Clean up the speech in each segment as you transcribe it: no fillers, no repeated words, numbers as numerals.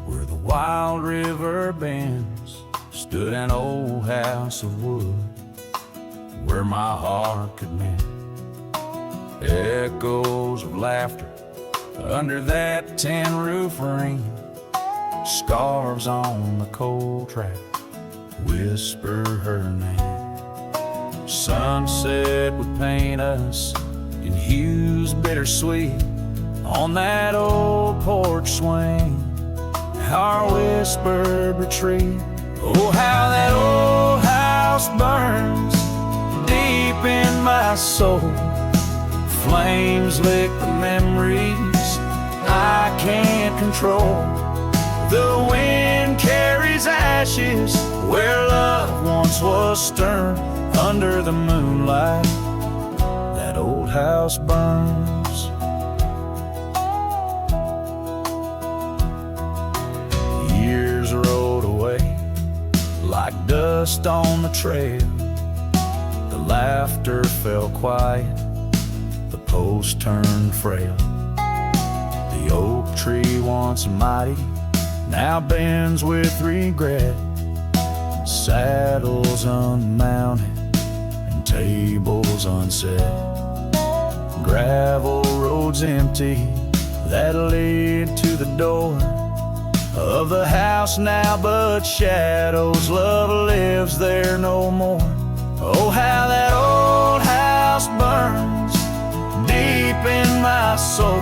Where the wild river bends stood an old house of wood, where my heart could mend. Echoes of laughter under that tin roof ring, scarves on the cold track whisper her name. Sunset would paint us in hues bittersweet on that old porch swing, our whispered retreat. Oh, how that old house burns deep in my soul. Flames lick the memories I can't control. The wind carries ashes where love once was stern. Under the moonlight, that old house burns. Years rolled away like dust on the trail. The laughter fell quiet, the post turned frail. The oak tree once mighty now bends with regret. Saddles unmounted and tables unset. Gravel roads empty that lead to the door of the house now, but shadows. Love lives there no more. Oh, how that old house burns deep in my soul.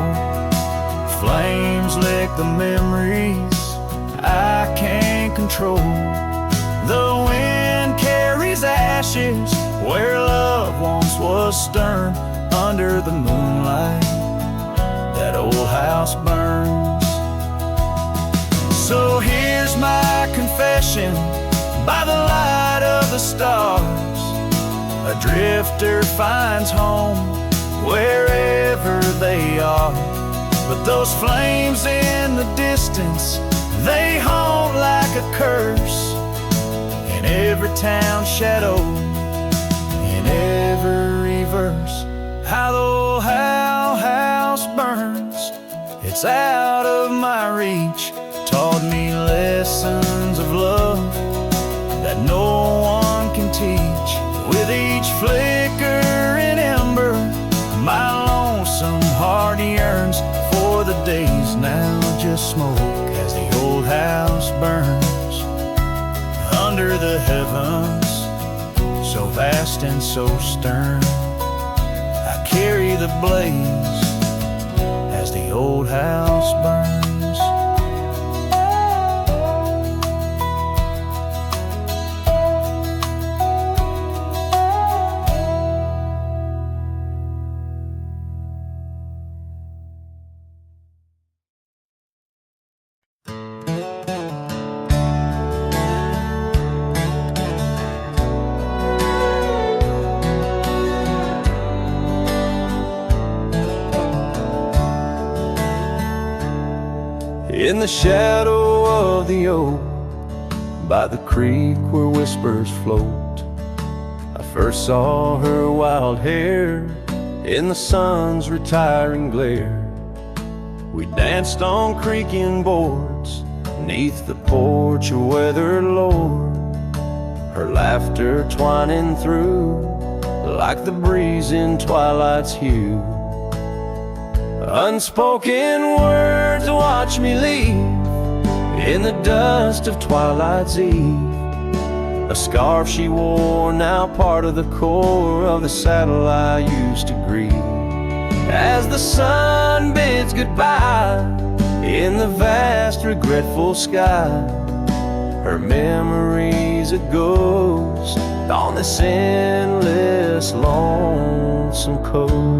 Flames lick the memories I can't control. The wind carries ashes where love once was stern. Under the moonlight, that old house burns. So here's my confession by the light of the stars. A drifter finds home wherever they are. But those flames in the distance, they haunt like a curse. In every town shadow, in every verse. How the old house burns, it's out of my reach. Taught me lessons of love that no one can teach. With each flicker and ember, my lonesome heart yearns for the days now just smoke as the old house burns. Under the heavens, so vast and so stern, I carry the blaze as the old house burns. In the shadow of the oak, by the creek where whispers float, I first saw her wild hair in the sun's retiring glare. We danced on creaking boards neath the porch of weathered lore, her laughter twining through like the breeze in twilight's hue. Unspoken words watch me leave in the dust of twilight's eve. A scarf she wore, now part of the core of the saddle I used to grieve. As the sun bids goodbye in the vast regretful sky, her memory's a ghost on this endless lonesome coast.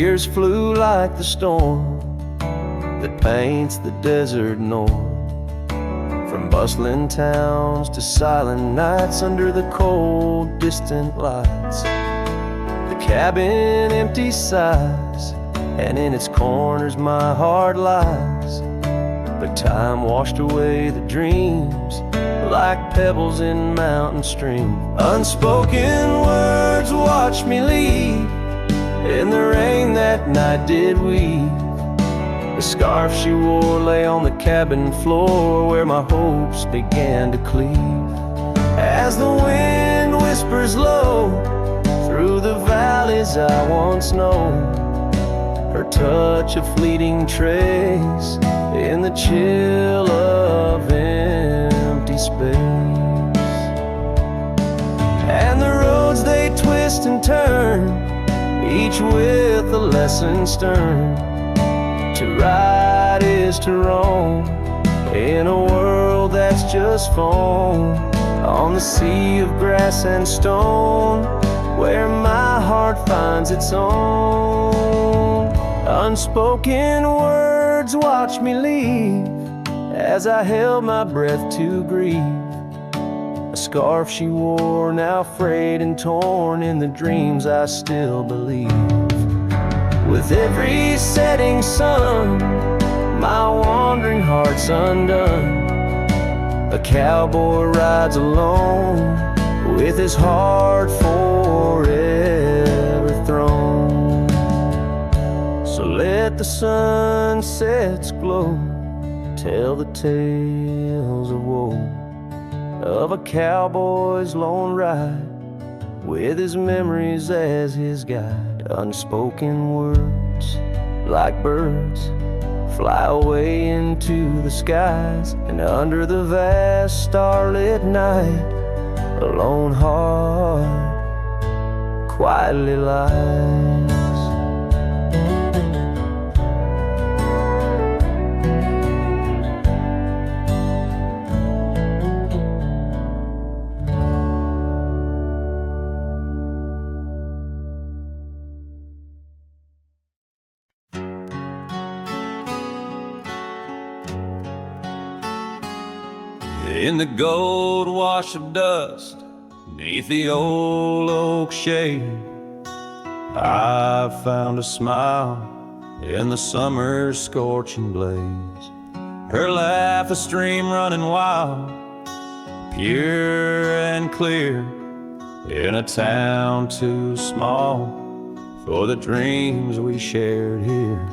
Years flew like the storm that paints the desert north, from bustling towns to silent nights under the cold, distant lights. The cabin empty sighs, and in its corners my heart lies. But time washed away the dreams like pebbles in mountain stream. Unspoken words watched me leave, in the rain that night did weave. The scarf she wore lay on the cabin floor, where my hopes began to cleave. As the wind whispers low through the valleys I once known, her touch a fleeting trace in the chill of empty space. And the roads they twist and turn, each with a lesson stern. To ride is to roam in a world that's just foam, on the sea of grass and stone, where my heart finds its own. Unspoken words watch me leave, as I held my breath to grieve. A scarf she wore, now frayed and torn, in the dreams I still believe. With every setting sun, my wandering heart's undone. A cowboy rides alone, with his heart forever thrown. So let the sunsets glow, tell the tales of woe, of a cowboy's lone ride, with his memories as his guide. Unspoken words, like birds, fly away into the skies, and under the vast starlit night, a lone heart quietly lies. In the gold wash of dust, beneath the old oak shade, I found a smile in the summer's scorching blaze. Her laugh a stream running wild, pure and clear, in a town too small for the dreams we shared here.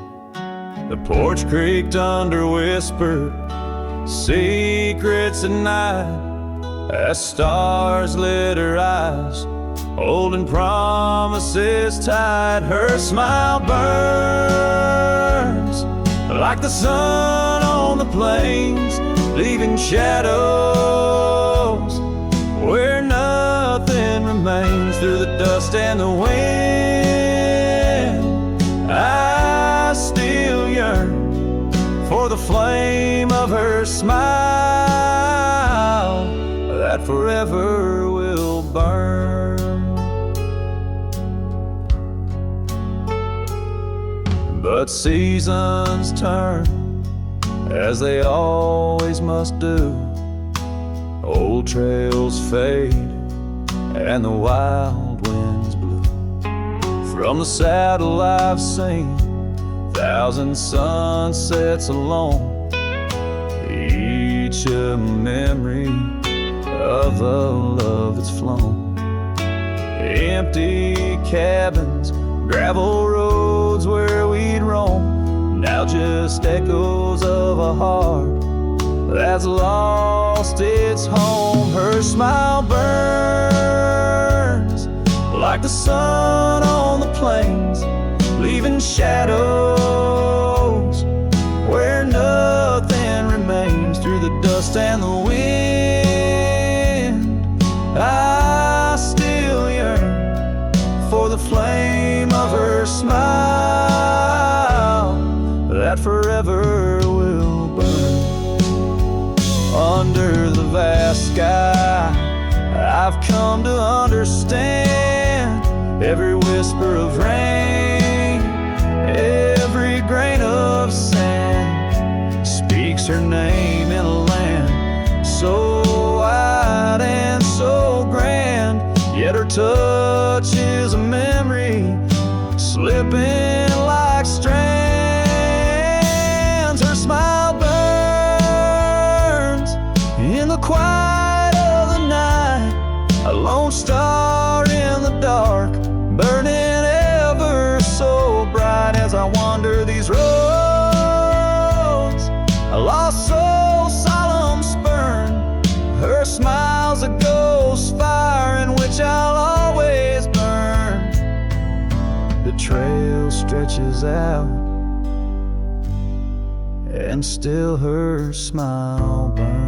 The porch creaked under whispered secrets at night, as stars lit her eyes, holding promises tight. Her smile burns like the sun on the plains, leaving shadows where nothing remains. Through the dust and the wind, I still yearn for the flame of her smile that forever will burn. But seasons turn, as they always must do. Old trails fade and the wild winds blow. From the saddle I've seen 1,000 sunsets alone, each a memory of the love that's flown. Empty cabins, gravel roads where we'd roam, now just echoes of a heart that's lost its home. Her smile burns like the sun on the plains, leaving shadows where nothing remains. Through the dust and the wind, I still yearn for the flame of her smile that forever will burn. Under the vast sky, I've come to understand every whisper of rain, every grain of sand speaks her name in a land so wide and so grand. Yet her touch is a memory slipping like strands. Her smile burns in the quiet a lone star in the dark, burning ever so bright as I wander these roads. A lost soul, solemn spurn, her smile's a ghost fire in which I'll always burn. The trail stretches out, and still her smile burns.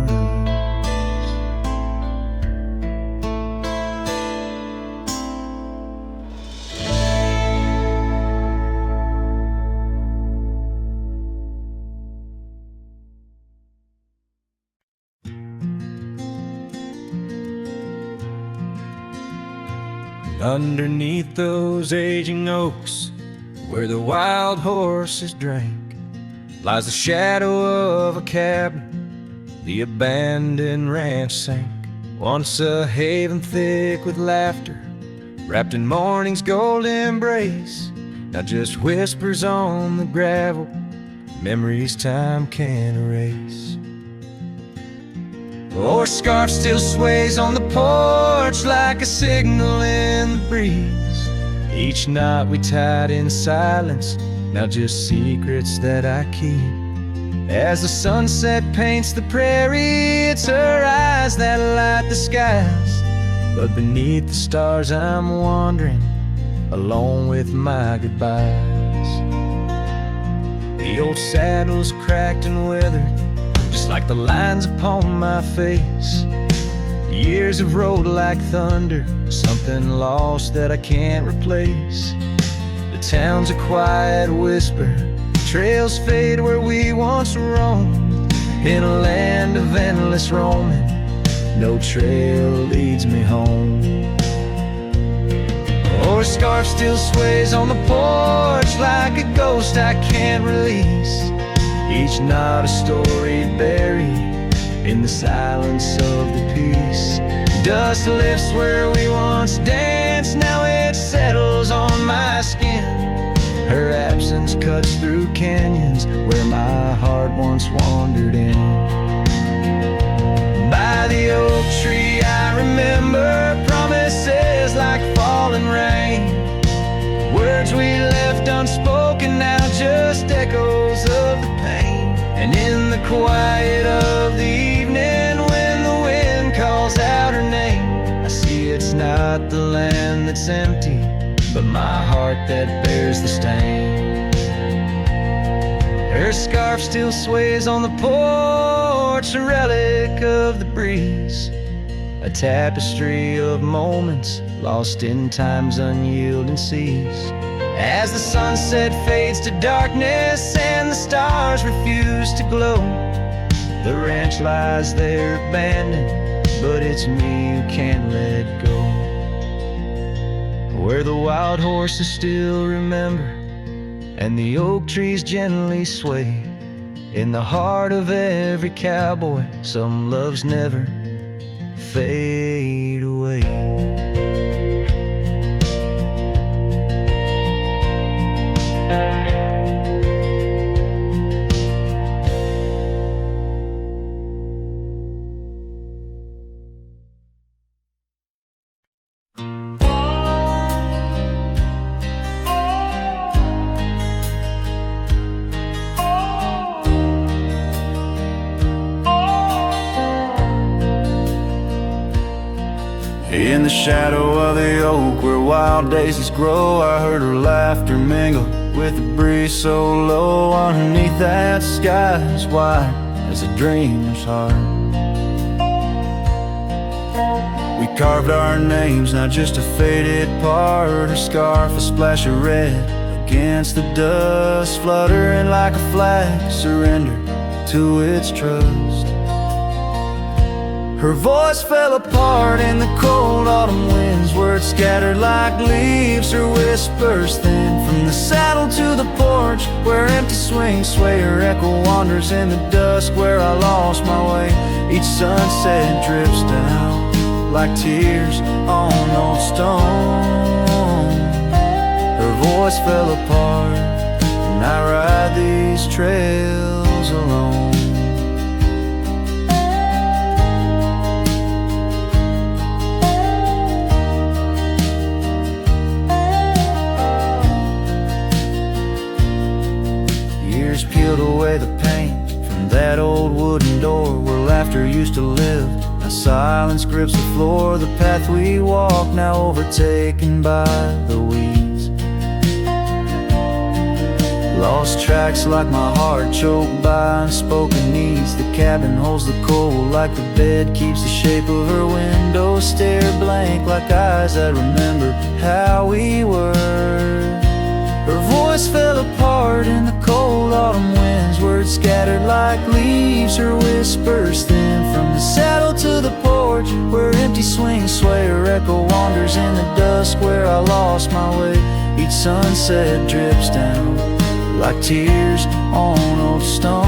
Underneath those aging oaks, where the wild horses drank, lies the shadow of a cabin the abandoned ranch sank. Once a haven thick with laughter, wrapped in morning's gold embrace, now just whispers on the gravel, memories time can't erase. Our scarf still sways on the porch like a signal in the breeze. Each knot we tied in silence, now just secrets that I keep. As the sunset paints the prairie, it's her eyes that light the skies. But beneath the stars I'm wandering, alone with my goodbyes. The old saddle's cracked and withered, just like the lines upon my face. Years have rolled like thunder, something lost that I can't replace. The town's a quiet whisper, trails fade where we once roamed. In a land of endless roaming, no trail leads me home. Or a scarf still sways on the porch like a ghost I can't release. Each knot a story buried in the silence of the peace. Dust lifts where we once danced, now it settles on my skin. Her absence cuts through canyons where my heart once wandered in. By the oak tree I remember promises like falling rain. Words we left unspoken, now just echoes of the pain. And in the quiet of the evening, when the wind calls out her name, I see it's not the land that's empty, but my heart that bears the stain. Her scarf still sways on the porch, a relic of the breeze, a tapestry of moments lost in time's unyielding seas. As the sunset fades to darkness and the stars refuse to glow, the ranch lies there abandoned, but it's me who can't let go. Where the wild horses still remember, and the oak trees gently sway, in the heart of every cowboy, some loves never fade away. In the shadow of the oak where wild daisies grow, I heard her laughter mingle with the breeze so low. Underneath that sky as wide as a dreamer's heart, we carved our names, not just a faded part. Her scarf a splash of red against the dust, fluttering like a flag, surrender to its trust. Her voice fell apart in the cold autumn winds, words scattered like leaves, her whispers thin. From the saddle to the porch, where empty swings sway, her echo wanders in the dusk where I lost my way. Each sunset drips down like tears on old stone. Her voice fell apart, and I ride these trails alone. silence grips the floor. The path we walk now overtaken by the weeds. Lost tracks like my heart, choked by unspoken needs. The cabin holds the cold like the bed keeps the shape of her window. Stare blank like eyes that remember how we were. Her voice fell apart in the cold autumn winds. Words scattered like leaves, her whispers thin. From the saddle to the porch, where empty swings sway, her echo wanders in the dusk where I lost my way. Each sunset drips down like tears on old stone.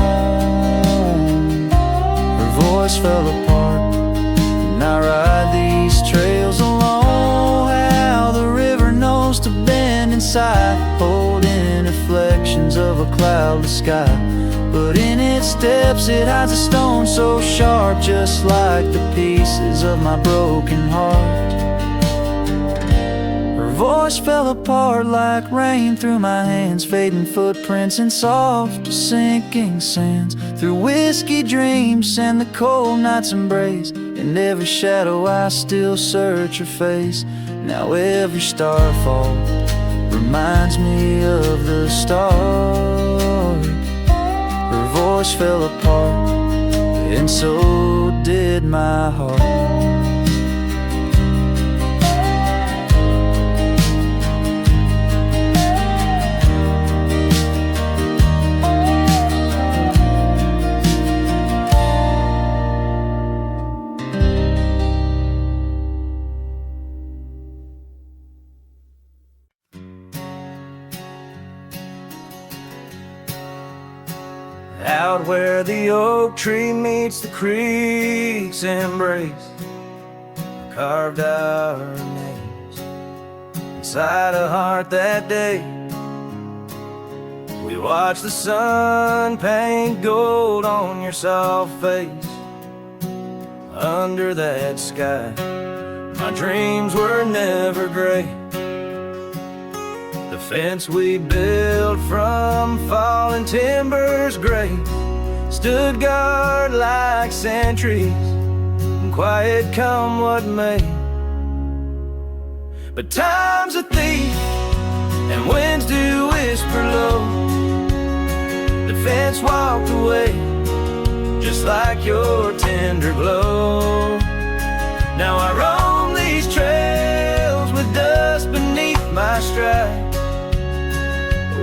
Her voice fell apart, and I ride these trails alone. How the river knows to bend inside, holding reflections of a cloudless sky. But in its depths it hides a stone so sharp, just like the pieces of my broken heart. Her voice fell apart like rain through my hands, fading footprints in soft sinking sands. Through whiskey dreams and the cold night's embrace, in every shadow I still search her face. Now every starfall reminds me of the start. Her voice fell apart, and so did my heart. Out where the oak tree meets the creek's embrace, carved our names inside a heart that day. We watched the sun paint gold on your soft face. Under that sky, my dreams were never gray. The fence we built from fallen timbers gray stood guard like sentries, and quiet come what may. But time's a thief, and winds do whisper low. The fence walked away, just like your tender glow. Now I roam these trails with dust beneath my stride,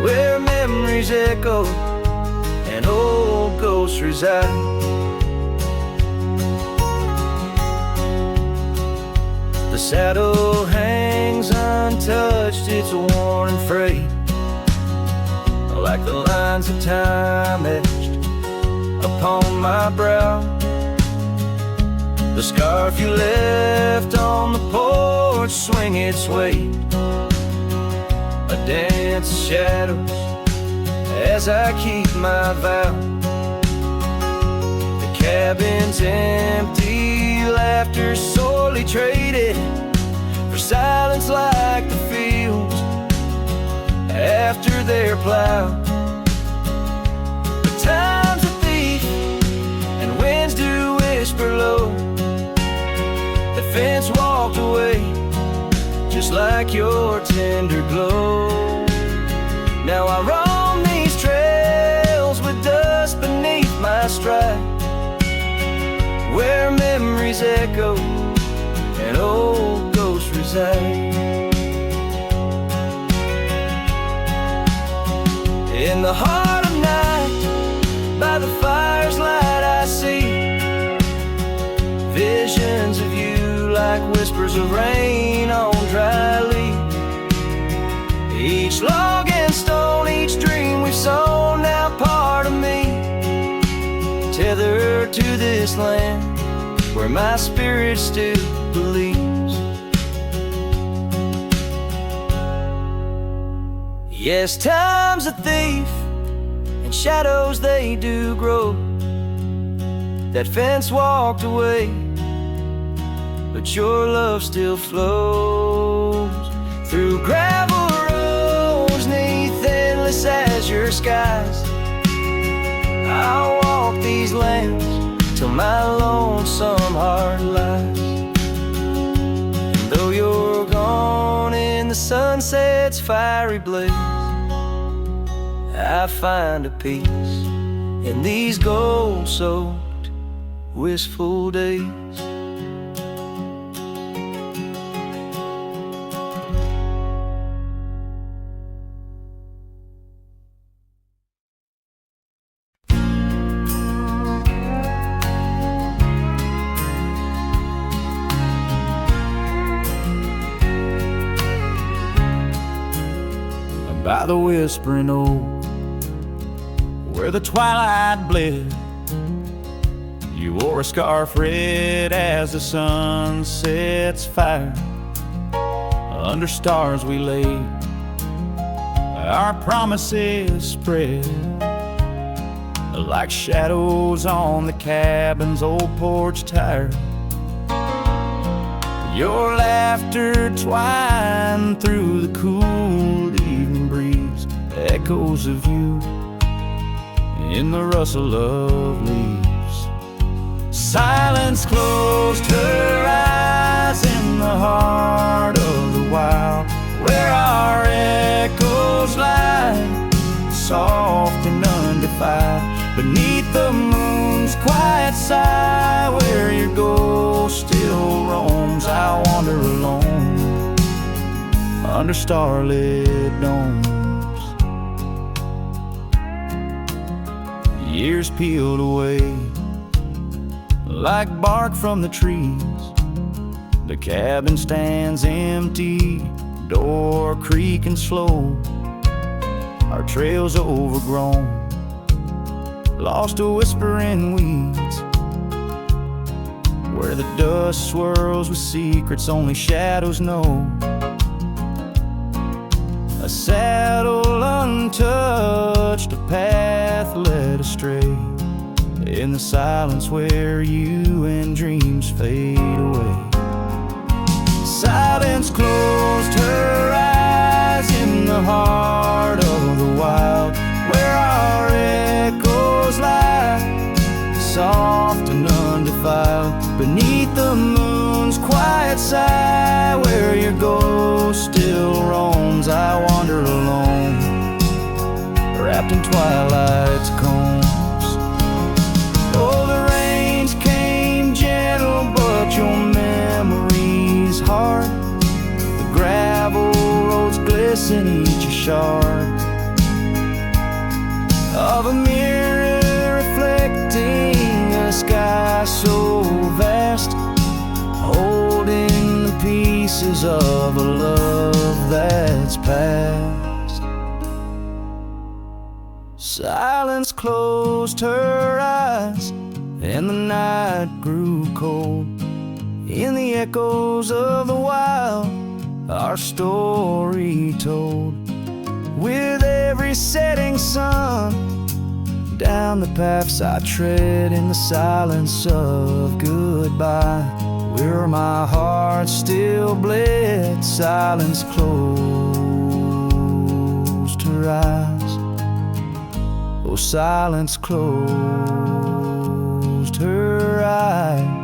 where memories echo and old ghosts reside. The saddle hangs untouched, it's worn and frayed, like the lines of time etched upon my brow. The scarf you left on the porch swing its weight, a dance of shadows as I keep my vow. The cabin's empty, laughter sorely traded for silence like the fields after their plow. But time's a thief, and winds do whisper low. The fence walked away, just like your tender glow. Now I roam these trails with dust beneath my stride, where memories echo and old ghosts reside. In the heart of night, by the fire's light I see visions of you like whispers of rain on dry leaves. Each log and stone, each dream we've sown, now part of me, tethered to this land where my spirit still believes. Yes, time's a thief, and shadows they do grow. That fence walked away, but your love still flows through gravel roads, neath endless azure skies. I'll walk these lands till my lonesome heart lies. And though you're gone in the sunset's fiery blaze, I find a peace in these gold-soaked, wistful days. By the whispering oak, where the twilight bled, you wore a scarf red as the sun sets fire. Under stars we lay, our promises spread like shadows on the cabin's old porch tire. Your laughter twined through the cool evening breeze, echoes of you in the rustle of leaves. Silence closed her eyes in the heart of the wild, where our echoes lie, soft and undefiled. Beneath the moon's quiet sigh, where your ghost still roams, I wander alone under starlit domes. Years peeled away like bark from the trees. The cabin stands empty, door creaking slow. Our trails overgrown, lost to whispering weeds, where the dust swirls with secrets only shadows know. A saddle untouched, a path led astray, in the silence where you and dreams fade away. Silence closed her eyes in the heart of the wild, where our echoes lie, soft and undefiled. Beneath the moon's quiet sigh, where your ghost still roams, I wander alone, wrapped in twilight's combs. Oh, the rains came gentle, but your memory's hard. The gravel roads glisten, each a shard of a mirror reflecting a sky so vast, holding the pieces of a love that's past. Silence closed her eyes, and the night grew cold. In the echoes of the wild, our story told. With every setting sun, down the paths I tread in the silence of goodbye, where my heart still bled, silence closed her eyes. Oh, silence closed her eyes.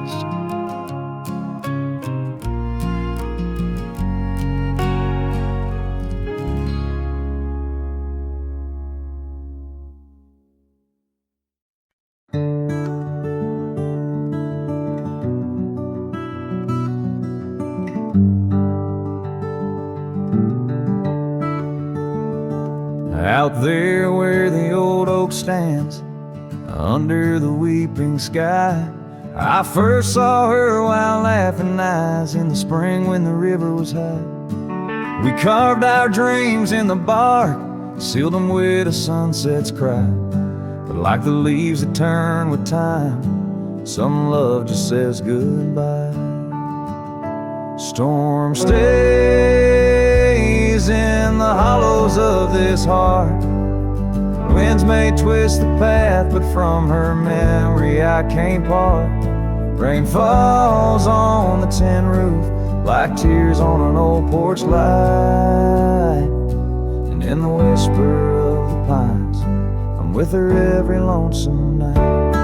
Out there where the old oak stands, under the weeping sky, I first saw her while laughing eyes in the spring when the river was high. We carved our dreams in the bark, sealed them with a sunset's cry. But like the leaves that turn with time, some love just says goodbye. Storm stays in the hollows of this heart. Winds may twist the path, but from her memory I can't part. Rain falls on the tin roof like tears on an old porch light. And in the whisper of the pines, I'm with her every lonesome night.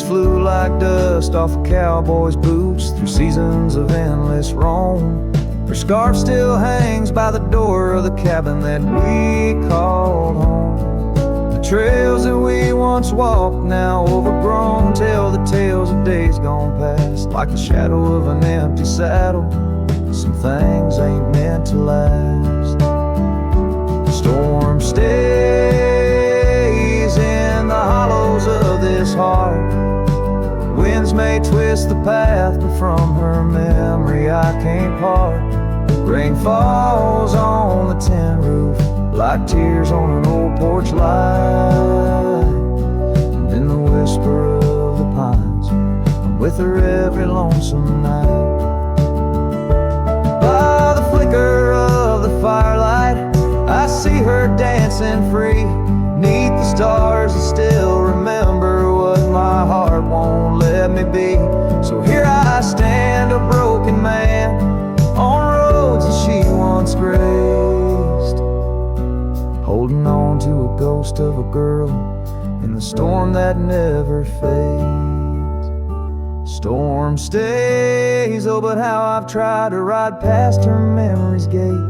flew like dust off a cowboy's boots through seasons of endless roam. Her scarf still hangs by the door of the cabin that we called home. The trails that we once walked, now overgrown, tell the tales of days gone past. Like the shadow of an empty saddle, some things ain't meant to last. The storm stays in the hollows of this heart. Winds may twist the path, but from her memory I can't part. Rain falls on the tin roof like tears on an old porch light. And in the whisper of the pines, I'm with her every lonesome night. By the flicker of the firelight, I see her dancing free. Neath the stars I still remember what my heart won't let me be. So here I stand, a broken man, on roads that she once graced, holding on to a ghost of a girl in the storm that never fades. Storm stays, oh but how I've tried to ride past her memory's gate.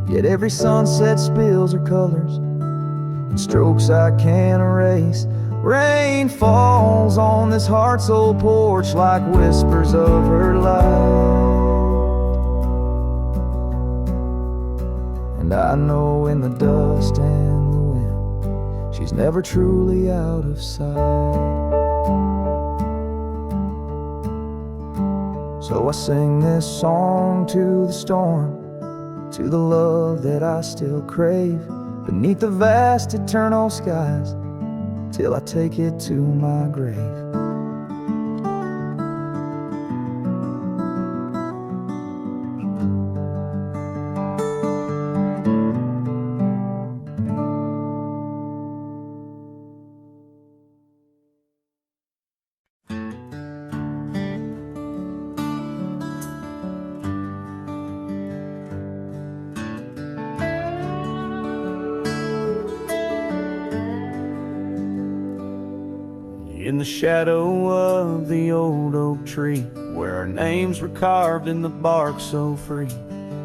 Yet every sunset spills her colors in strokes I can't erase. Rain falls on this heart-soul porch like whispers of her life. And I know in the dust and the wind, she's never truly out of sight. So I sing this song to the storm, to the love that I still crave, beneath the vast eternal skies, till I take it to my grave. In the shadow of the old oak tree, where our names were carved in the bark so free,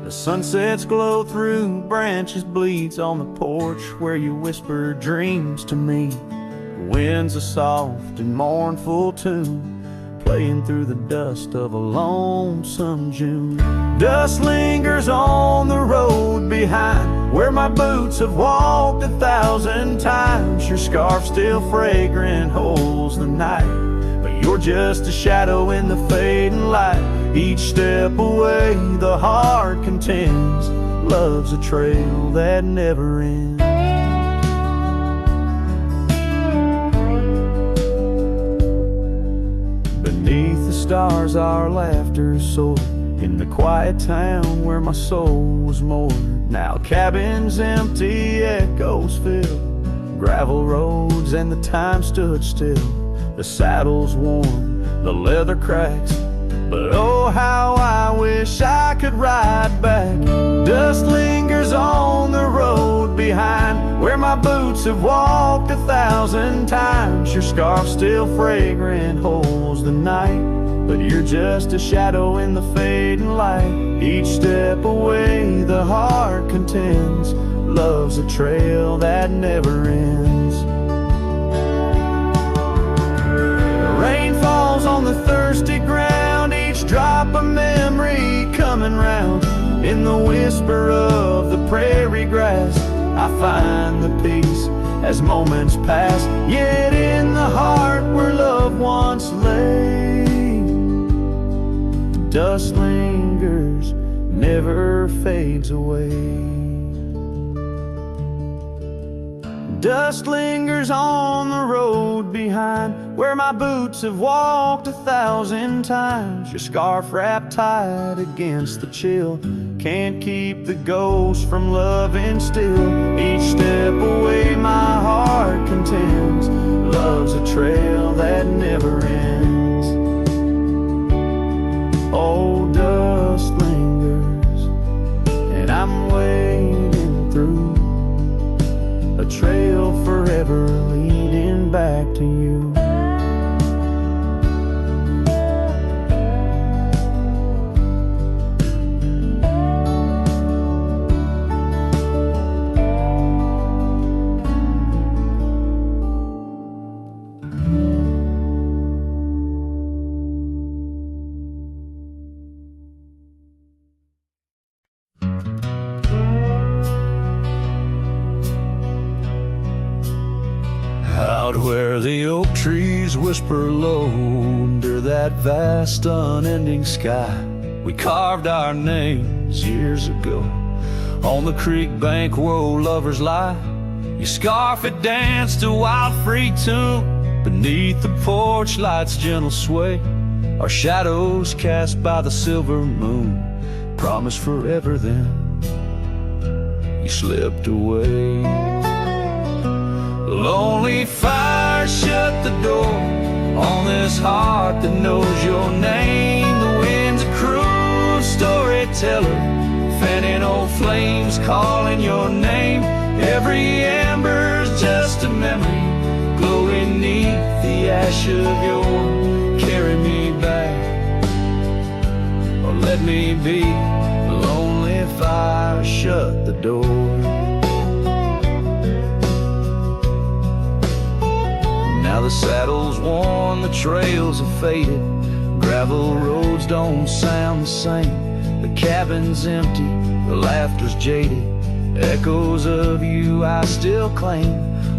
the sunsets glow through branches, bleeds on the porch where you whisper dreams to me. The wind's a soft and mournful tune, playing through the dust of a lonesome June. Dust lingers on the road behind, where my boots have walked 1,000 times. Your scarf still fragrant holds the night, but you're just a shadow in the fading light. Each step away the heart contends, love's a trail that never ends. Beneath the stars our laughter soared, in the quiet town where my soul was moored. Now cabins empty, echoes fill, gravel roads and the time stood still. The saddle's worn, the leather cracks, but oh how I wish I could ride back. Dust lingers on the road behind, where my boots have walked 1,000 times. Your scarf still fragrant holds the night, but you're just a shadow in the fading light. Each step away the heart contends, love's a trail that never ends. The rain falls on the thirsty ground, each drop a memory coming round. In the whisper of the prairie grass, I find the peace as moments pass. Yet in the heart where love once lay, dust lingers, never fades away. Dust lingers on the road behind, where my boots have walked 1,000 times. Your scarf wrapped tight against the chill, can't keep the ghost from loving still. Each step away my heart contends, love's a trail that never ends. Oh, dust lingers, and I'm wading through a trail forever leading back to you. Out where the oak trees whisper low under that vast unending sky, we carved our names years ago on the creek bank where old lovers lie. Your scarf it danced a wild free tune beneath the porch light's gentle sway. Our shadows cast by the silver moon promised forever, then you slipped away. Lonely fire shut the door on this heart that knows your name. The wind's a cruel storyteller, fanning old flames calling your name. Every ember's just a memory glowing neath the ash of your carry me back, or let me be. Lonely fire shut the door. Now the saddle's worn, the trails have faded, gravel roads don't sound the same. The cabin's empty, the laughter's jaded, echoes of you I still claim.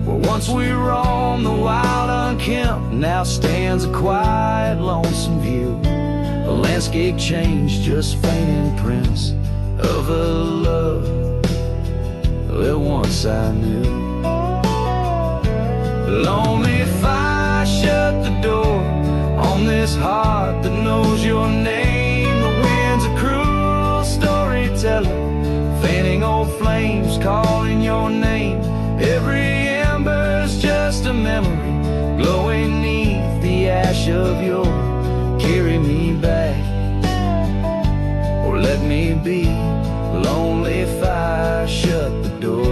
Where once we roamed the wild unkempt, now stands a quiet lonesome view. A landscape changed, just faint imprints of a love that once I knew. Lonely fire shut the door on this heart that knows your name. The wind's a cruel storyteller, fanning old flames calling your name. Every ember's just a memory glowing neath the ash of your carry me back, or let me be. Lonely fire shut the door.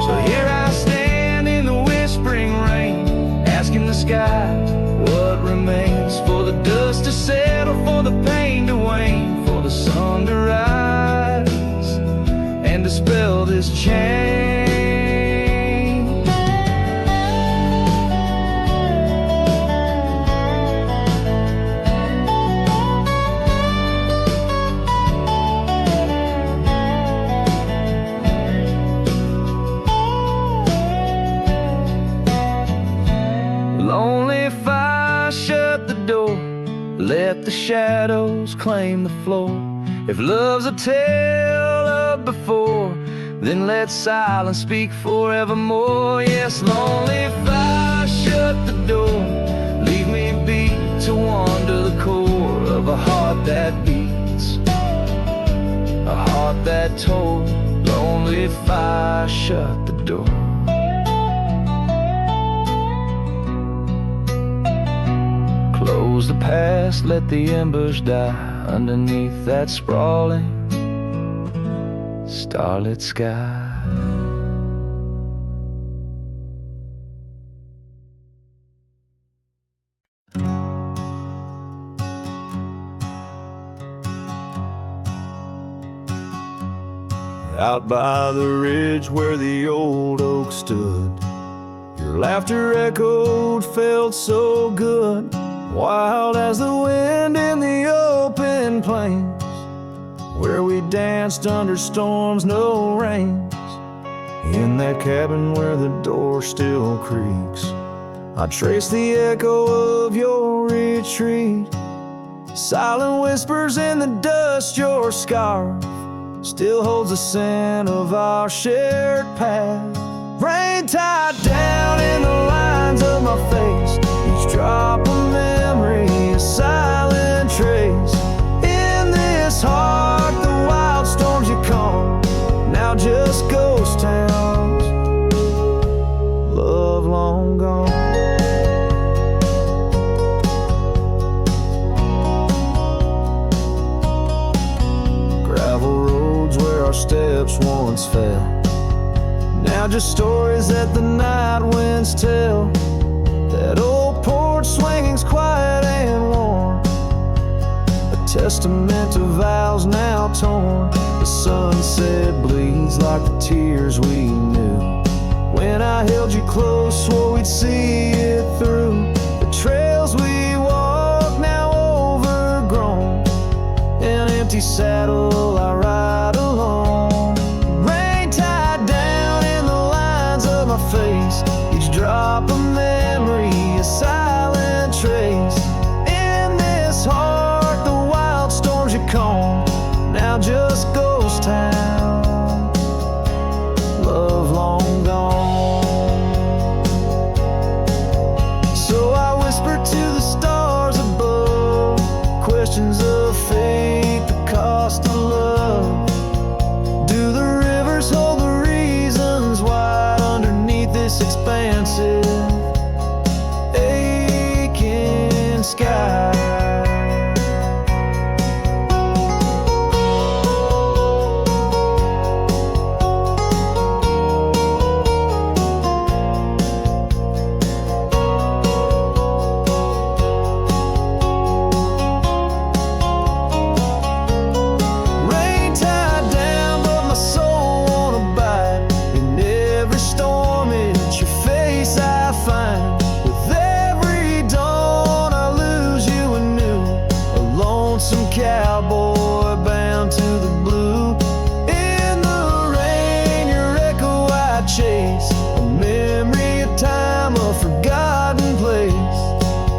So here I stand in the whispering rain, asking the sky what remains, for the dust to settle, for the pain to wane, for the sun to rise and dispel this chain. Lonely fire shut the door, let the shadows claim the floor. If love's a tale of before, then let silence speak forevermore. Yes, lonely fire shut the door, leave me be to wander the core of a heart that beats, a heart that told. Lonely fire shut the door. Close the past, let the embers die underneath that sprawling starlit sky. Out by the ridge where the old oak stood, your laughter echoed, felt so good. Wild as the wind in the open plains, where we danced under storms, no rains. In that cabin where the door still creaks, I trace the echo of your retreat. Silent whispers in the dust, your scarf still holds the scent of our shared path. Rain tied down in the lines of my face, each drop of memory, a silent trace. In this heart, the wild storms you calm, now just ghost towns, love long gone. Gravel roads where our steps once fell, now just stories that the night winds tell. That old porch swinging's quiet and warm, a testament to vows now torn. The sunset bleeds like the tears we knew. When I held you close, swore we'd see it through. The trails we walk now overgrown, an empty saddle I ride alone. Rain tied down in the lines of my face, expansive, aching sky. Cowboy bound to the blue. In the rain, your echo I chase, a memory of time, a forgotten place.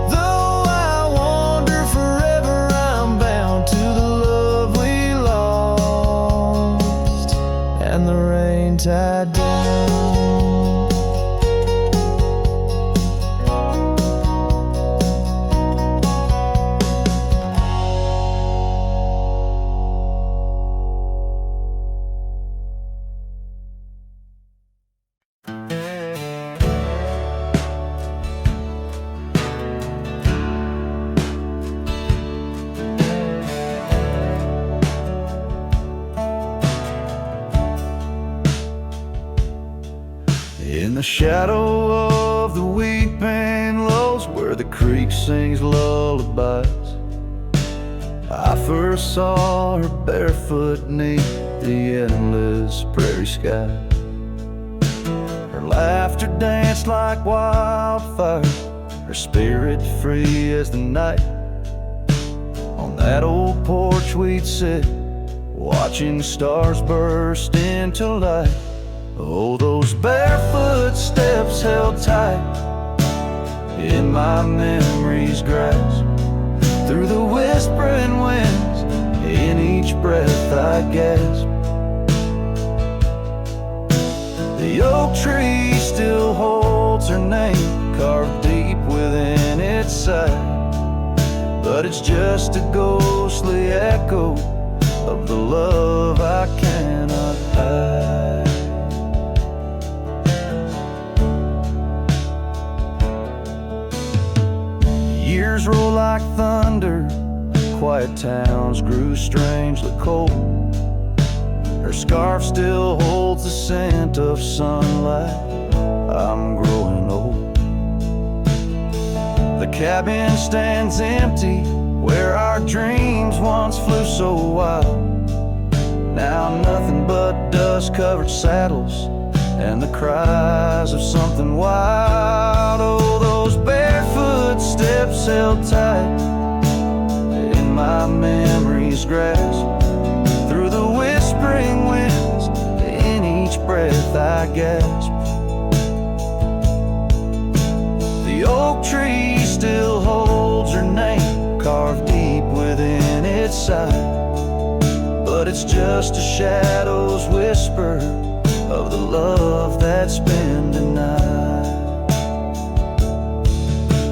Though I wander forever, I'm bound to the love we lost, and the rain tied down. In the shadow of the weeping willows, where the creek sings lullabies, I first saw her barefoot neath the endless prairie sky. Her laughter danced like wildfire, her spirit free as the night. On that old porch we'd sit, watching stars burst into light. Oh, those barefoot steps held tight in my memory's grasp. Through the whispering winds, in each breath I gasp. The oak tree still holds her name, carved deep within its side. But it's just a ghostly echo of the love I cannot hide. Years roll like thunder, quiet towns grew strangely cold. Her scarf still holds the scent of sunlight, I'm growing old. The cabin stands empty, where our dreams once flew so wild. Now nothing but dust-covered saddles and the cries of something wild. Oh, those barefoot steps held tight in my memory's grasp. Through the whispering winds, in each breath I gasp. The oak tree still holds her name, carved deep within its side. But it's just a shadow's whisper of the love that's been denied.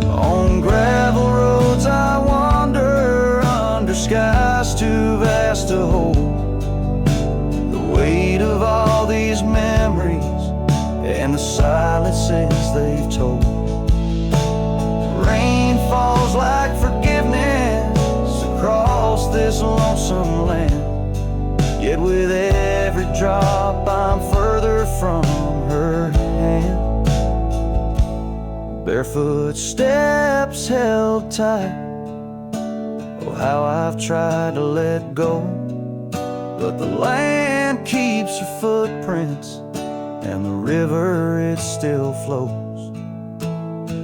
On gravel roads I wander, under skies too vast to hold. The weight of all these memories and the silences they've told. Rain falls like forgiveness across this lonesome land. Yet with every drop I'm further from her hand. Barefoot steps held tight, oh how I've tried to let go. But the land keeps her footprints, and the river it still flows.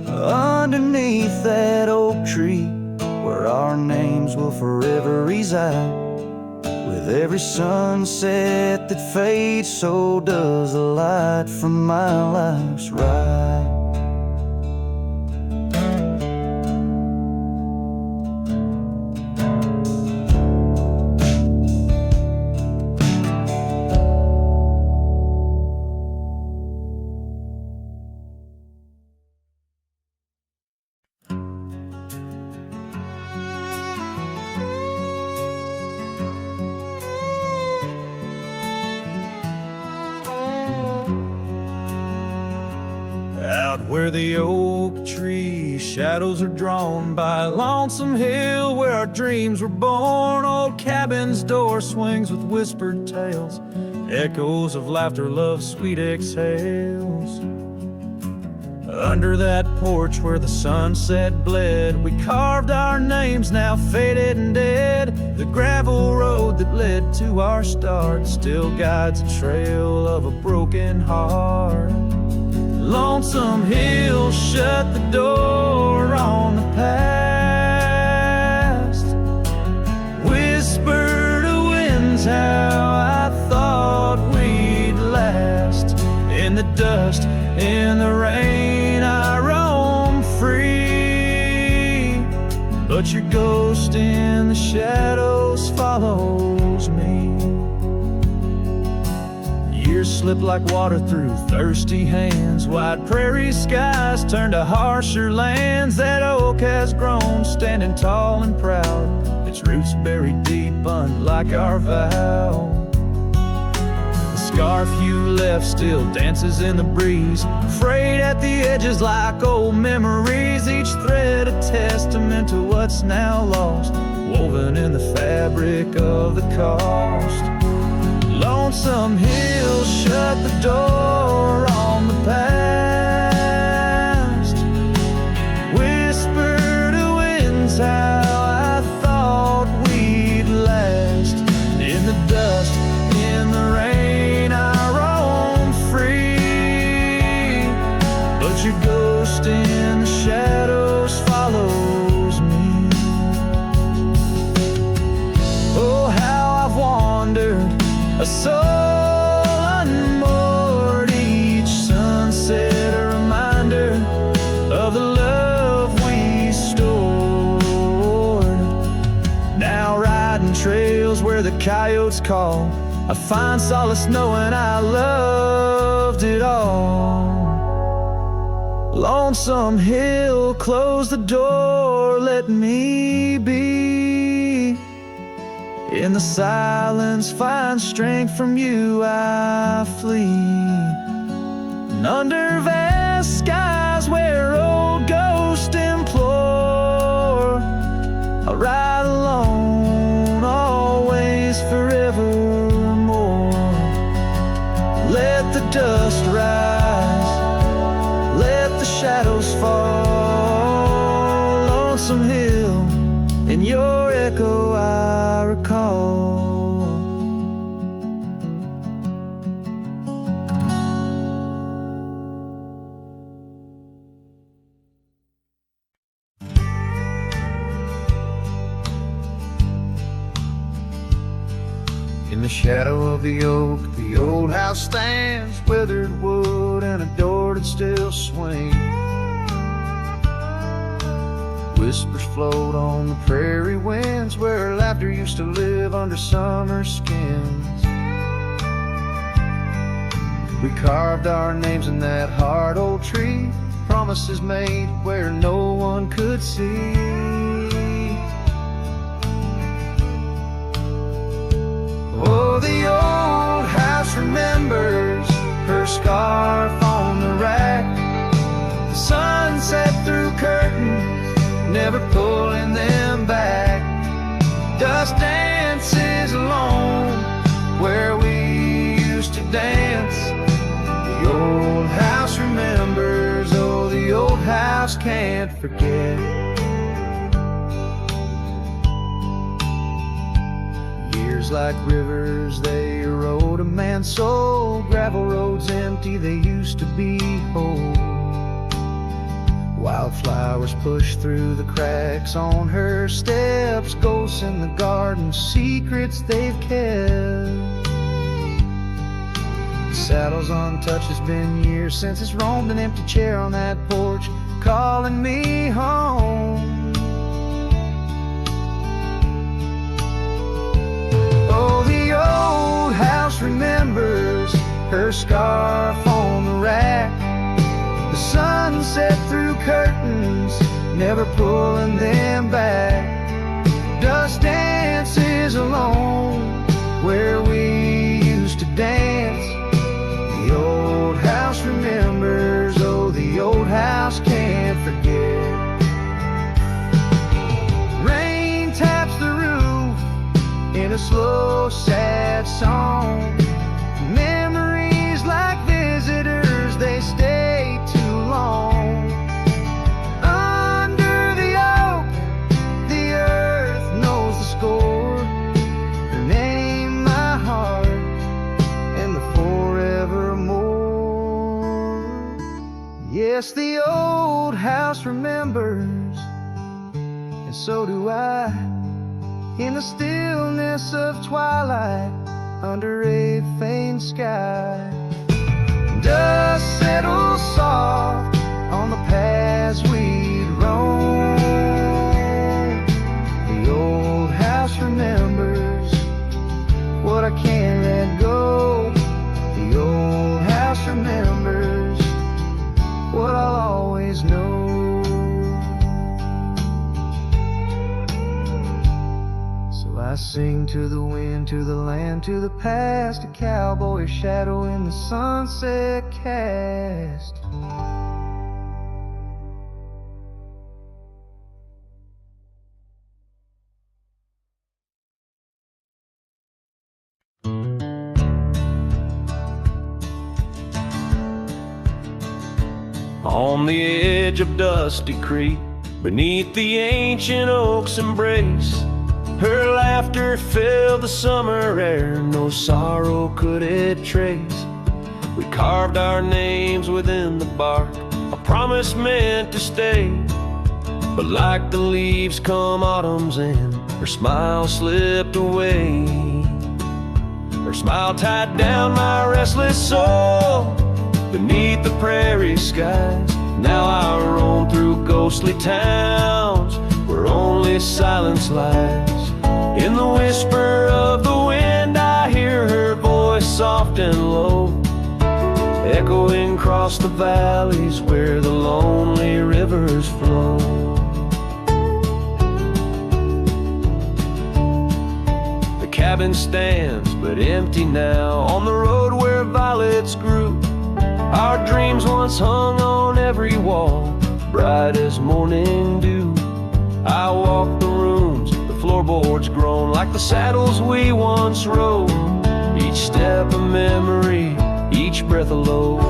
Underneath that oak tree, where our names will forever reside. With every sunset that fades, so does the light from my life's ride. where the oak tree shadows are drawn by a lonesome hill where our dreams were born. Old cabin's door swings with whispered tales, echoes of laughter, love's sweet exhales. Under that porch where the sunset bled, we carved our names, now faded and dead. The gravel road that led to our start still guides a trail of a broken heart. Lonesome Hill shut the door on the past. Whisper to winds how I thought we'd last. In the dust, in the rain, I roam free, but your ghost in the shadows follows me. Years slip like water through thirsty hands. Wide prairie skies turn to harsher lands. That oak has grown, standing tall and proud, its roots buried deep, unlike our vow. The scarf you left still dances in the breeze, frayed at the edges like old memories. Each thread a testament to what's now lost, woven in the fabric of the cost. Lonesome Hill shut the door on the past. Whisper to winds how I thought we'd last. In the dust, in the rain, I roam free, but your ghost in the shadows follows me. Oh, how I've wandered, a soul unmoored, each sunset a reminder of the love we stored. Now riding trails where the coyotes call, I find solace knowing I loved it all. Lonesome Hill, close the door, let me be. In the silence, find strength from you, I flee. And under vast skies where old ghosts implore, I'll ride alone, always, forevermore. Let the dust rise, let the shadows fall. Lonesome Hill, in your echo I recall. In the shadow of the oak, the old house stands, weathered wood and a door that still swings. Whispers float on the prairie winds where laughter used to live under summer skins. We carved our names in that hard old tree, promises made where no one could see. Oh, the old house remembers her scarf on the rack, the sunset through curtains, never pulling them back. Dust dances alone where we used to dance. The old house remembers, oh, the old house can't forget. Years like rivers, they erode a man's soul. Gravel roads empty, they used to be whole. Wildflowers push through the cracks on her steps, ghosts in the garden, secrets they've kept. The saddle's untouched, it's been years since it's roamed, an empty chair on that porch calling me home. Oh, the old house remembers her scarf on the rack, the sunset through curtains, never pulling them back. Dust dances alone where we used to dance. The old house remembers, oh, the old house slow, sad song. Memories like visitors, they stay too long. Under the oak, the earth knows the score. Her name, my heart, and the forevermore. Yes, the old house remembers, and so do I. In the stillness of twilight, under a faint sky, dust settles soft on the paths we'd roam. The old house remembers what I can't let go. The old house remembers what I'll always know. I sing to the wind, to the land, to the past, a cowboy shadow in the sunset cast. On the edge of Dusty Creek, beneath the ancient oak's embrace, her laughter filled the summer air, no sorrow could it trace. We carved our names within the bark, a promise meant to stay. But like the leaves come autumn's end, her smile slipped away. Her smile tied down my restless soul beneath the prairie skies. Now I roam through ghostly towns where only silence lies. In the whisper of the wind, I hear her voice soft and low, echoing across the valleys where the lonely rivers flow. The cabin stands but empty now on the road where violets grew. Our dreams once hung on every wall, bright as morning dew. I walk the rooms, floorboards grown like the saddles we once rode. Each step a memory, each breath a load.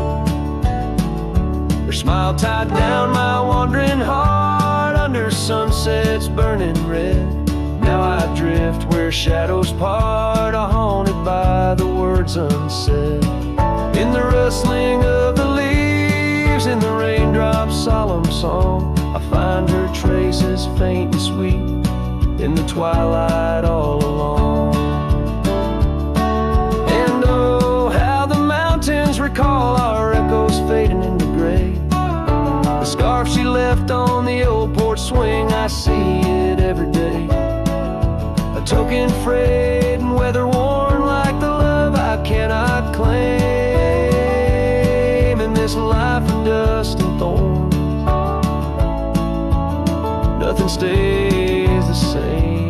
Her smile tied down my wandering heart under sunsets burning red. Now I drift where shadows part, haunted by the words unsaid. In the rustling of the leaves, in the raindrops' solemn song, I find her traces faint and sweet in the twilight all along. And oh, how the mountains recall our echoes fading into gray. The scarf she left on the old porch swing, I see it every day. A token frayed and weather worn like the love I cannot claim. In this life of dust and thorns, nothing stays the same.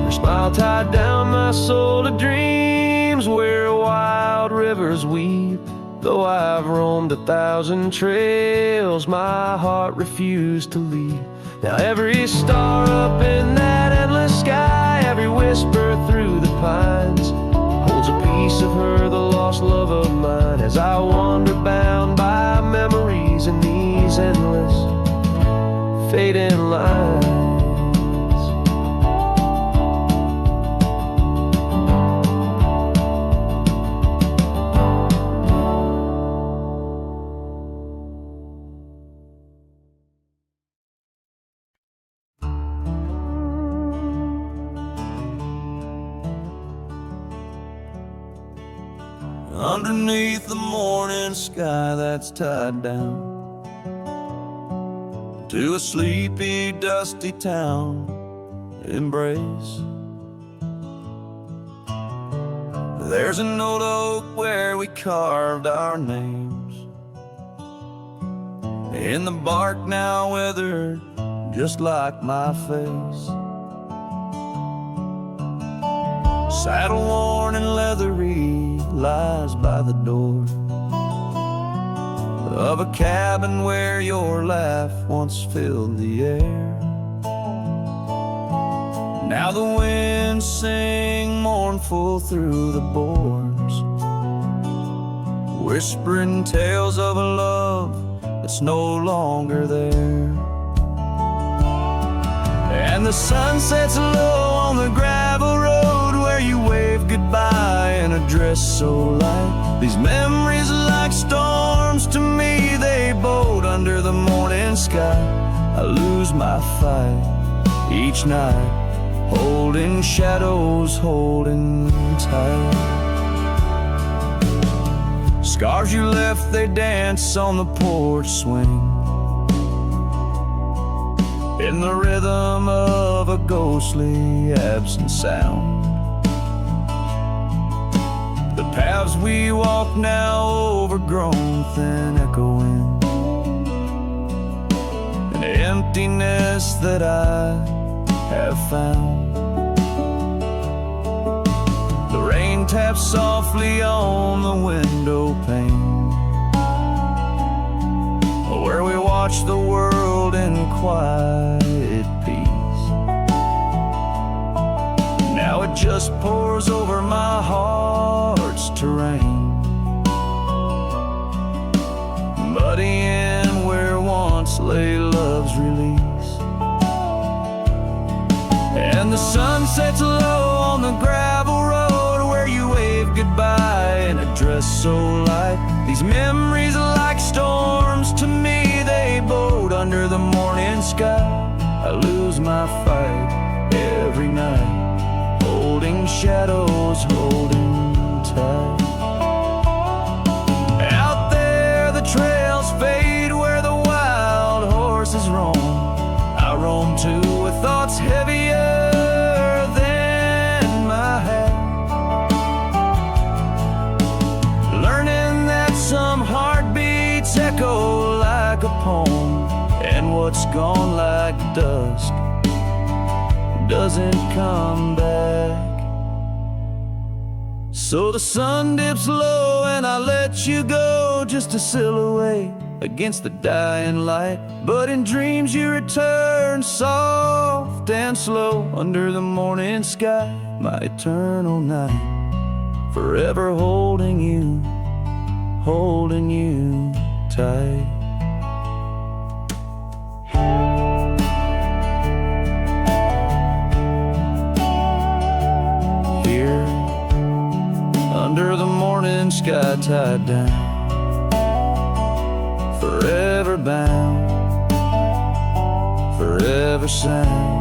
Her smile tied down my soul to dreams where wild rivers weave. Though I've roamed 1,000 trails, my heart refused to leave. Now every star up in that endless sky, every whisper through the pines, holds a piece of her, the lost love of mine. As I wander bound by memories in these endless fading lines. Underneath the morning sky that's tied down to a sleepy, dusty town embrace, There's an old oak where we carved our names. In the bark now weathered, just like my face. Saddle worn and leathery lies by the door of a cabin where your laugh once filled the air. Now the winds sing mournful through the boards, whispering tales of a love that's no longer there. And the sun sets low on the gravel road where you wave goodbye in a dress so light. These memories are like storms to me, they boat under the morning sky. I lose my fight each night, holding shadows, holding tight. Scars you left, they dance on the porch swing, in the rhythm of a ghostly absent sound. The paths we walk now overgrown, thin echoing, an emptiness that I have found. The rain taps softly on the window pane, where we watch the world in quiet peace. Now it just pours over my heart's terrain, muddying where once lay love's release. And the sun sets low on the gravel road where you wave goodbye in a dress so light. These memories are like storms to me, they boat under the morning sky. I lose my fight every night, holding shadows, holding tight. Out there the trails fade where the wild horses roam. I roam too with thoughts heavier than my head, learning that some heartbeats echo like a poem, and what's gone like dust doesn't come back. So the sun dips low and I let you go, just a silhouette against the dying light. But in dreams you return, soft and slow, under the morning sky, my eternal night, forever holding you tight. Here, under the morning sky, tied down, forever bound, forever sound.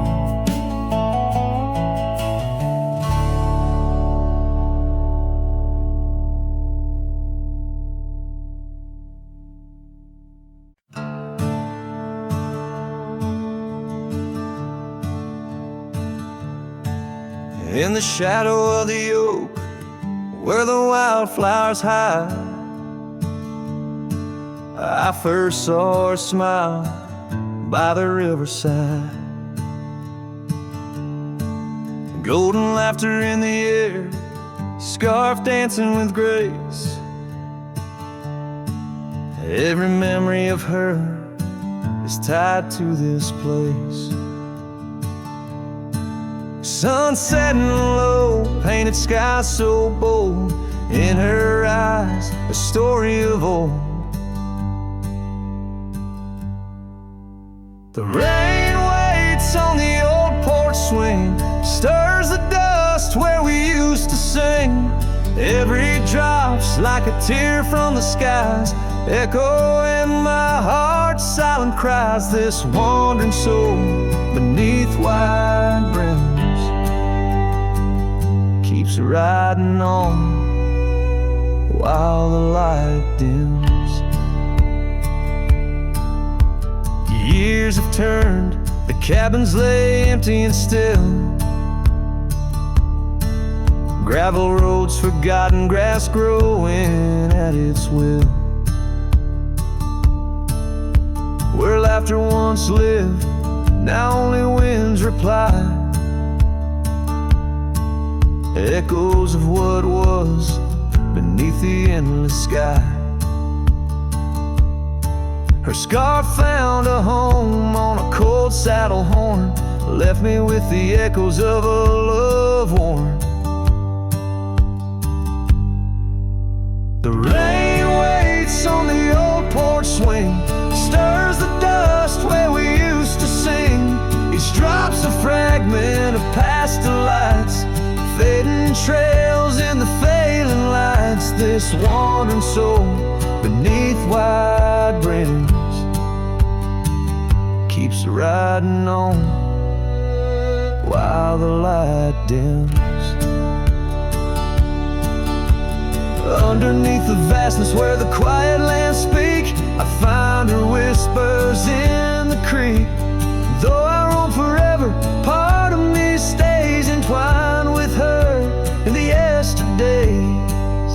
In the shadow of the oak where the wildflowers hide, I first saw her smile by the riverside. Golden laughter in the air, scarf dancing with grace. Every memory of her is tied to this place. Sun setting low, painted sky so bold, in her eyes a story of old. The rain waits on the old porch swing, stirs the dust where we used to sing. Every drop's like a tear from the skies, echo in my heart's silent cries. This wandering soul beneath wide brims keeps riding on while the light dims. Years have turned, the cabins lay empty and still. Gravel roads, forgotten grass growing at its will. Where laughter once lived, now only winds reply. Echoes of what was beneath the endless sky. Her scar found a home on a cold saddle horn, left me with the echoes of a love worn. The rain waits on the old porch swing, stirs the dust where we used to sing. Each drop's a fragment of past delights, fading trails in the failing lights. This wandering soul beneath wide brims keeps riding on while the light dims. Underneath the vastness where the quiet lands speak, I find her whispers in the creek. Though I roam forever, part of me stays entwined with her in the yesterdays.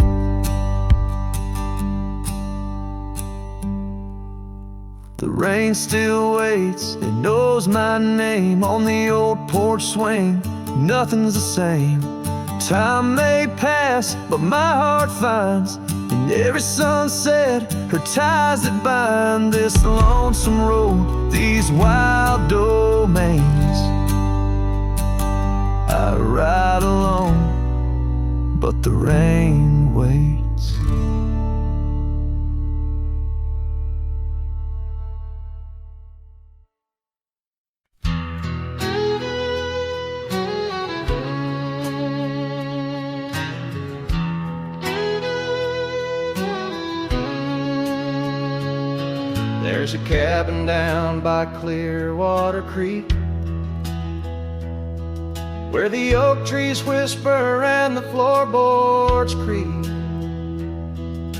The rain still waits, it knows my name on the old porch swing. Nothing's the same. Time may pass, but my heart finds in every sunset her ties that bind this lonesome road, these wild domains. I ride alone, but the rain waits. There's a cabin down by Clearwater Creek, where the oak trees whisper and the floorboards creak.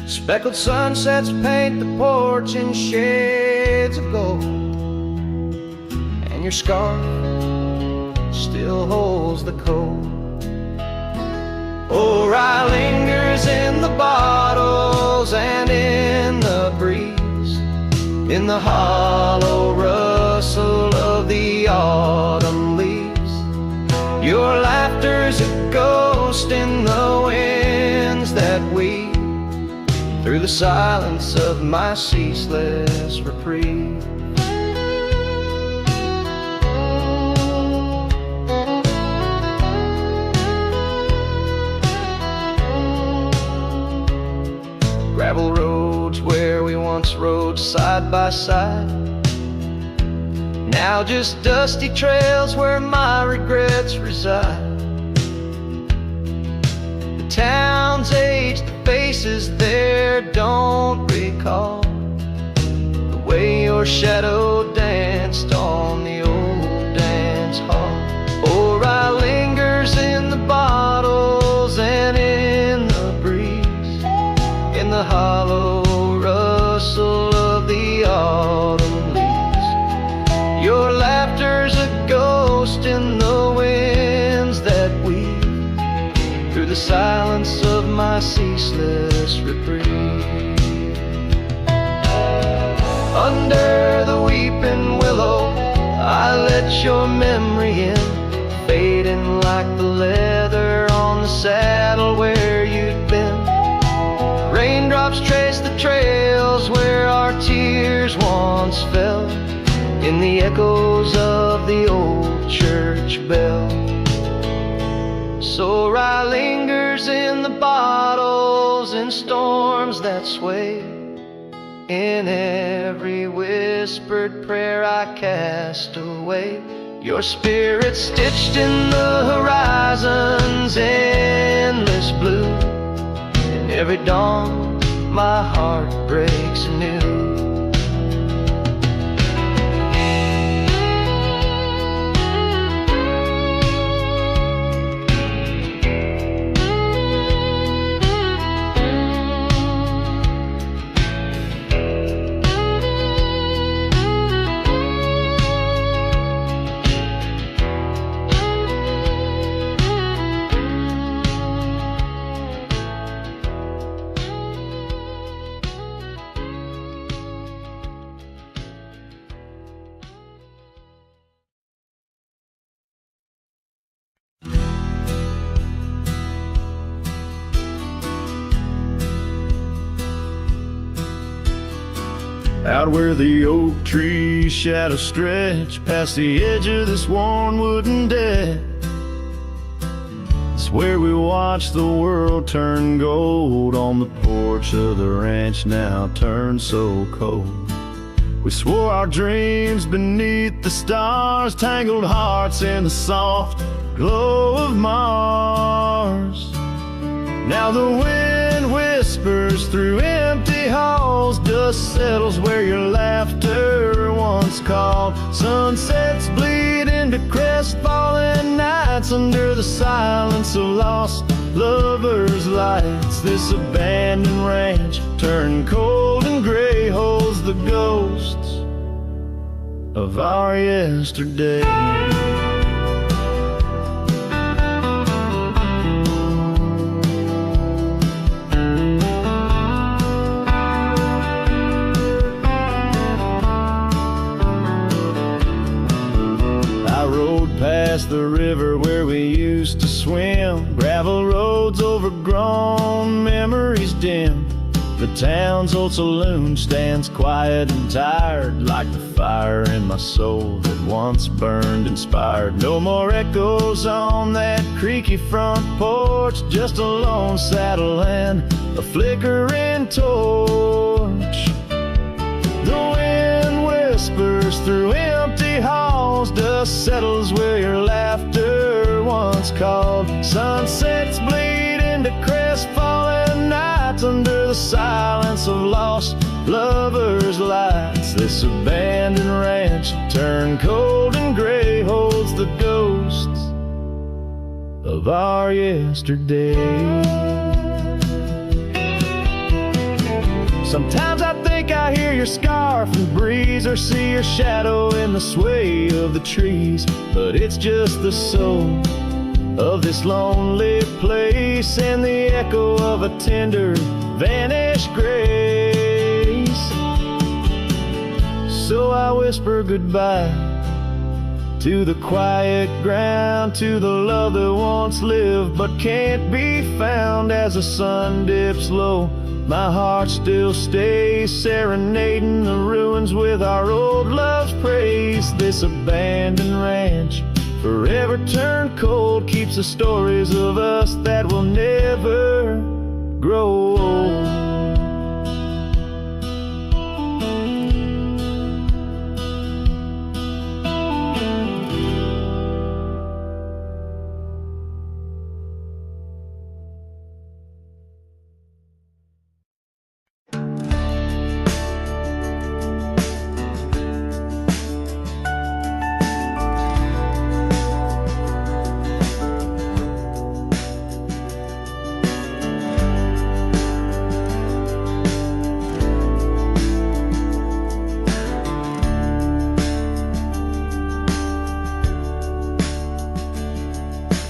Speckled sunsets paint the porch in shades of gold, and your scarf still holds the cold. Oh, rye lingers in the bottles and in the breeze, in the hollow rustle of the autumn leaves. Your laughter's a ghost in the winds that weave through the silence of my ceaseless reprieve. Gravel roads where we once rode side by side, now just dusty trails where my regrets reside. The town's aged, the faces there don't recall the way your shadow danced on the old dance hall. Or I lingers in the bottles and in the breeze, in the hollow rustle of the autumn leaves. Your laughter's a ghost in the winds that weave through the silence of my ceaseless reprieve. Under the weeping willow, I let your memory in, fading like the leather on the saddle where you'd been. Raindrops trace the trails where our tears once fell, in the echoes of the old church bell. So rye lingers in the bottles, in storms that sway, in every whispered prayer I cast away. Your spirit stitched in the horizon's endless blue, in every dawn my heart breaks anew. Out where the oak tree shadows stretch past the edge of this worn wooden deck, it's where we watch the world turn gold on the porch of the ranch now turned so cold. We swore our dreams beneath the stars, tangled hearts in the soft glow of Mars. Now the wind whispers through empty halls, dust settles where your laughter once called. Sunsets bleed into crestfallen nights under the silence of lost lovers' lights. This abandoned ranch turned cold and gray holds the ghosts of our yesterday. Past the river where we used to swim, gravel roads overgrown, memories dim. The town's old saloon stands quiet and tired, like the fire in my soul that once burned inspired. No more echoes on that creaky front porch, just a lone saddle and a flickering torch. The wind whispers through empty halls, dust settles where your laughter once called. Sunsets bleed into crestfallen nights under the silence of lost lovers' lights. This abandoned ranch turned cold and gray holds the ghosts of our yesterday. Sometimes I think I hear your scarf in the breeze, or see your shadow in the sway of the trees. But it's just the soul of this lonely place and the echo of a tender vanished grace. So I whisper goodbye to the quiet ground, to the love that once lived but can't be found. As the sun dips low, my heart still stays serenading the ruins with our old love's praise. This abandoned ranch, forever turned cold, keeps the stories of us that will never grow old.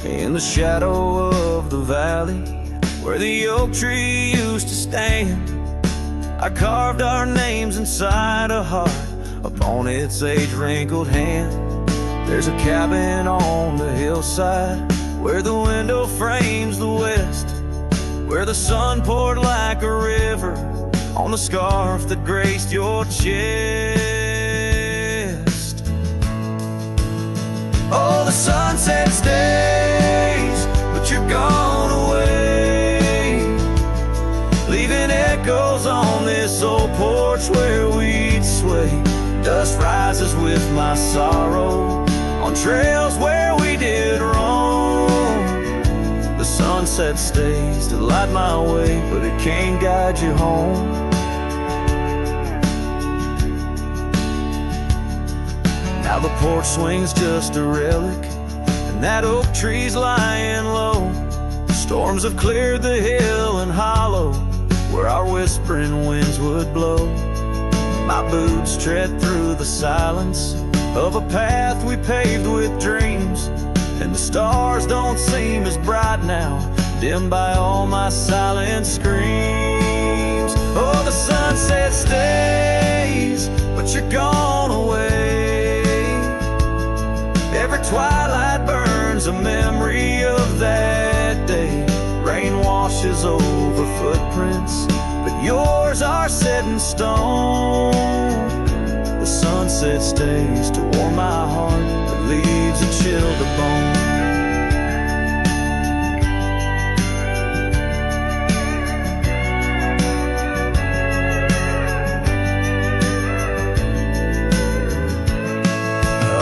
In the shadow of the valley where the oak tree used to stand, I carved our names inside a heart upon its age-wrinkled hand. There's a cabin on the hillside where the window frames the west, where the sun poured like a river on the scarf that graced your chest. Oh, the sunset stays, but you're gone away, leaving echoes on this old porch where we'd sway. Dust rises with my sorrow on trails where we did wrong. The sunset stays to light my way, but it can't guide you home. Now the porch swing's just a relic, and that oak tree's lying low. Storms have cleared the hill and hollow where our whispering winds would blow. My boots tread through the silence of a path we paved with dreams, and the stars don't seem as bright now, dimmed by all my silent screams. Oh, the sunset stays, but you're gone away. Every twilight burns a memory of that day. Rain washes over footprints, but yours are set in stone. The sunset stays to warm my heart, but leaves a chill to bone.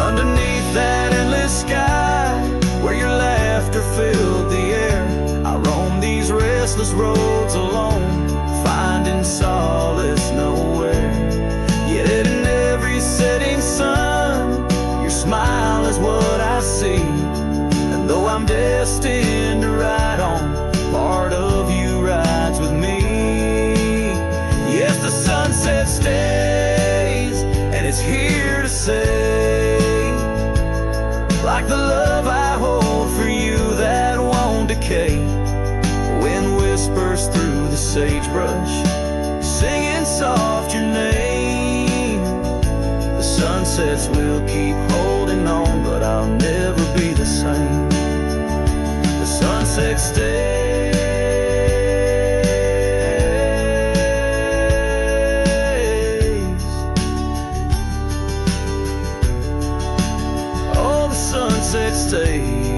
Underneath that endless sky, where your laughter filled the air, I roam these restless roads alone, finding solace nowhere. Yet in every setting sun, your smile is what I see. And though I'm destined to ride on, part of you rides with me. Yes, the sunset stays, and it's here to stay. Like the love I hold for you that won't decay. Wind whispers through the sagebrush, singing soft your name. The sunsets will keep holding on, but I'll never be the same. The sunset stays. Oh, the sunset stays.